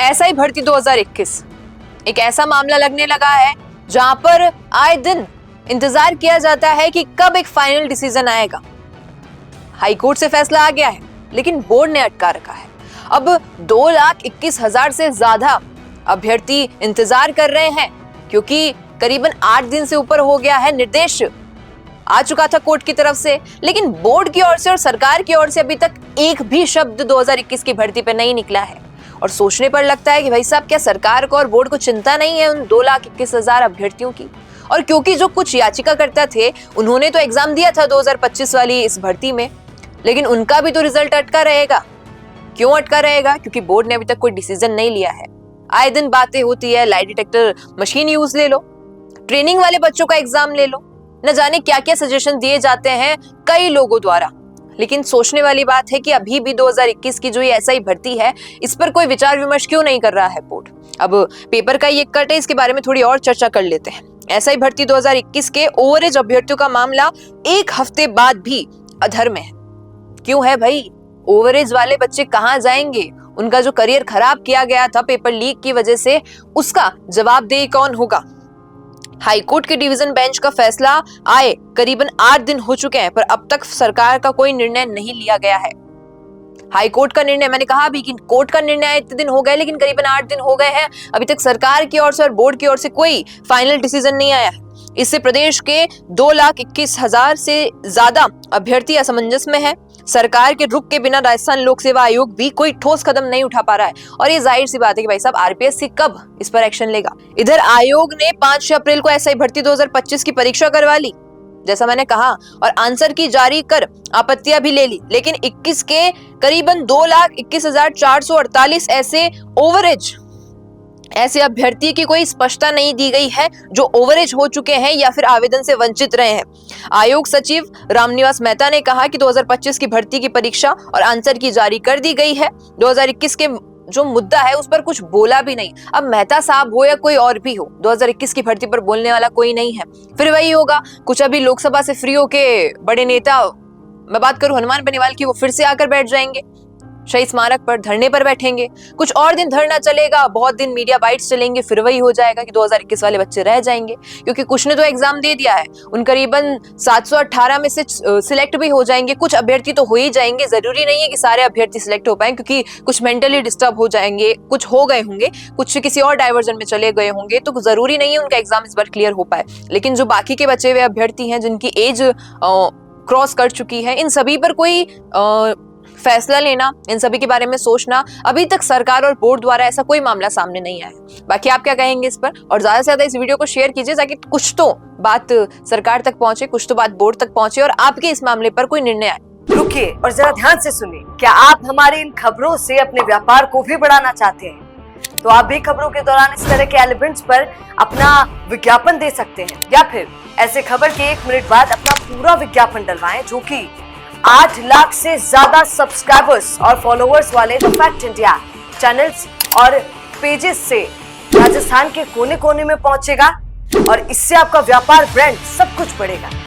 SI भर्ती 2021 एक ऐसा मामला लगने लगा है जहां पर आए दिन इंतजार किया जाता है कि कब एक फाइनल डिसीजन आएगा। हाईकोर्ट से फैसला आ गया है लेकिन बोर्ड ने अटका रखा है। अब 2,21,000 से ज्यादा अभ्यर्थी इंतजार कर रहे हैं क्योंकि करीबन 8 दिन से ऊपर हो गया है। निर्देश आ चुका था कोर्ट की तरफ से, लेकिन बोर्ड की ओर से और सरकार की ओर से अभी तक एक भी शब्द 2021 की भर्ती पर नहीं निकला है। और सोचने पर लगता है कि भाई साहब, क्या सरकार को और बोर्ड को चिंता नहीं है उन 2,21,000 अभ्यर्थियों की? और क्योंकि जो कुछ याचिकाकर्ता थे उन्होंने तो एग्जाम दिया था 2025 वाली इस भर्ती में, लेकिन उनका भी तो रिजल्ट अटका रहेगा। क्यों अटका रहेगा? क्योंकि बोर्ड ने अभी तक कोई डिसीजन नहीं लिया है। आए दिन बातें होती है, लाई डिटेक्टर मशीन यूज ले लो, ट्रेनिंग वाले बच्चों का एग्जाम ले लो, न जाने क्या क्या सजेशन दिए जाते हैं कई लोगों द्वारा। लेकिन सोचने वाली बात है कि अभी भी 2021 की जो ये एसआई भर्ती है, इस पर कोई विचार विमर्श क्यों नहीं कर रहा है बोर्ड? अब पेपर का ये कट है, इसके बारे में थोड़ी और चर्चा कर लेते हैं। एसआई भर्ती 2021 के ओवरेज अभ्यर्थियों का मामला एक हफ्ते बाद भी अधर में है। क्यों है भाई? ओवरेज वाले बच्चे कहाँ जाएंगे? उनका जो करियर खराब किया गया था पेपर लीक की वजह से, उसका जवाबदेही कौन होगा? हाईकोर्ट के डिवीजन बेंच का फैसला आए करीबन 8 दिन हो चुके हैं, पर अब तक सरकार का कोई निर्णय नहीं लिया गया है। हाईकोर्ट का निर्णय, मैंने कहा अभी कि कोर्ट का निर्णय इतने दिन हो गए, लेकिन करीबन 8 दिन हो गए हैं, अभी तक सरकार की ओर से और बोर्ड की ओर से कोई फाइनल डिसीजन नहीं आया है। इससे प्रदेश के 2,21,000 से ज्यादा अभ्यर्थी असमंजस में है। सरकार के रुख के बिना राजस्थान लोक सेवा आयोग भी कोई ठोस कदम नहीं उठा पा रहा है। और ये जाहिर सी बात है कि भाई साहब, आरपीएससी कब इस पर एक्शन लेगा? इधर आयोग ने 5 अप्रैल को एसआई भर्ती 2025 की परीक्षा करवा ली, जैसा मैंने कहा, और आंसर की जारी कर आपत्तियां भी ले ली। लेकिन 21 के करीबन 2,21,448 ऐसे ओवरेज ऐसे अभ्यर्थी की कोई स्पष्टता नहीं दी गई है जो ओवरेज हो चुके हैं या फिर आवेदन से वंचित रहे हैं। आयोग सचिव रामनिवास मेहता ने कहा कि 2025 की भर्ती की परीक्षा और आंसर की जारी कर दी गई है। 2021 के जो मुद्दा है उस पर कुछ बोला भी नहीं। अब मेहता साहब हो या कोई और भी हो, 2021 की भर्ती पर बोलने वाला कोई नहीं है। फिर वही होगा, कुछ अभी लोकसभा से फ्री होके बड़े नेता, मैं बात करूं हनुमान बेनीवाल की, वो फिर से आकर बैठ जाएंगे शहीद स्मारक पर, धरने पर बैठेंगे। कुछ और दिन धरना चलेगा, बहुत दिन मीडिया बाइट्स चलेंगे, फिर वही हो जाएगा कि 2021 वाले बच्चे रह जाएंगे। क्योंकि कुछ ने तो एग्जाम दे दिया है, उन करीबन 718 में से सिलेक्ट भी हो जाएंगे। कुछ अभ्यर्थी तो हो ही जाएंगे, जरूरी नहीं है कि सारे अभ्यर्थी सिलेक्ट हो पाए, क्योंकि कुछ मेंटली डिस्टर्ब हो जाएंगे, कुछ हो गए होंगे, कुछ किसी और डाइवर्जन में चले गए होंगे, तो जरूरी नहीं है उनका एग्जाम इस बार क्लियर हो पाए। लेकिन जो बाकी के बचे हुए अभ्यर्थी हैं जिनकी एज क्रॉस कर चुकी है, इन सभी पर कोई फैसला लेना, इन सभी के बारे में सोचना, अभी तक सरकार और बोर्ड द्वारा ऐसा कोई मामला सामने नहीं आया। बाकी आप क्या कहेंगे इस पर? और ज्यादा से ज्यादा इस वीडियो को शेयर कीजिए ताकि कुछ तो बात सरकार तक पहुंचे, कुछ तो बात बोर्ड तक पहुंचे और आपके इस मामले पर कोई निर्णय आए। रुकिए और जरा ध्यान से सुनिए। क्या आप हमारी इन खबरों से अपने व्यापार को भी बढ़ाना चाहते हैं? तो आप भी खबरों के दौरान इस तरह के एलिमेंट्स पर अपना विज्ञापन दे सकते हैं, या फिर ऐसे खबर के 1 मिनट बाद अपना पूरा विज्ञापन डलवाएं, जो कि 8 लाख से ज्यादा सब्सक्राइबर्स और फॉलोअर्स वाले द फैक्ट इंडिया चैनल्स और पेजेस से राजस्थान के कोने कोने में पहुंचेगा, और इससे आपका व्यापार, ब्रांड सब कुछ बढ़ेगा।